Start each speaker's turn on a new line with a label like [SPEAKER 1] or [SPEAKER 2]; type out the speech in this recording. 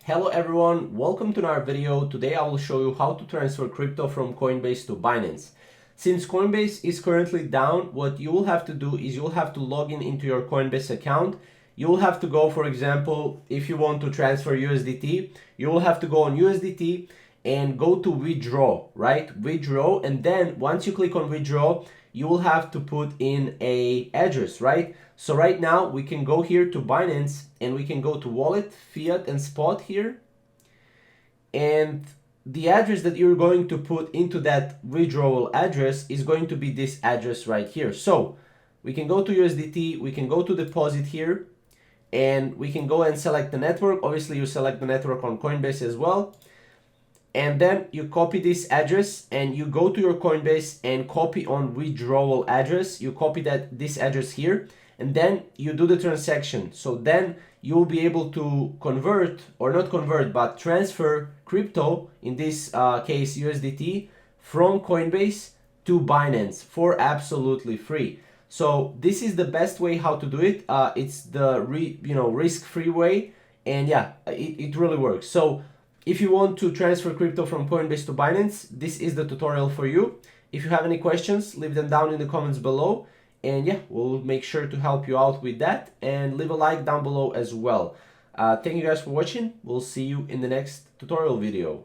[SPEAKER 1] Hello everyone, welcome to our video. Today I will show you how to transfer crypto from Coinbase to Binance. Since Coinbase is currently down, what you will have to do is you'll have to log in into your Coinbase account. You'll have to go, for example, if you want to transfer USDT, you will have to go on USDT and go to withdraw, right? Withdraw, and then once you click on withdraw, you will have to put in a address, right? So right now we can go here to Binance and we can go to wallet, fiat and spot here. And the address that you're going to put into that withdrawal address is going to be this address right here. So we can go to USDT, we can go to deposit here, and we can go and select the network. Obviously you select the network on Coinbase as well. And then you copy this address and you go to your Coinbase and copy on withdrawal address. You copy this address here and then you do the transaction. So then you'll be able to convert, or not convert, but transfer crypto, in this case USDT, from Coinbase to Binance for absolutely free. So this is the best way how to do it. It's the risk-free way, and yeah, it really works. So if you want to transfer crypto from Coinbase to Binance, this is the tutorial for you. If you have any questions, leave them down in the comments below. And yeah, we'll make sure to help you out with that. And leave a like down below as well. Thank you guys for watching. We'll see you in the next tutorial video.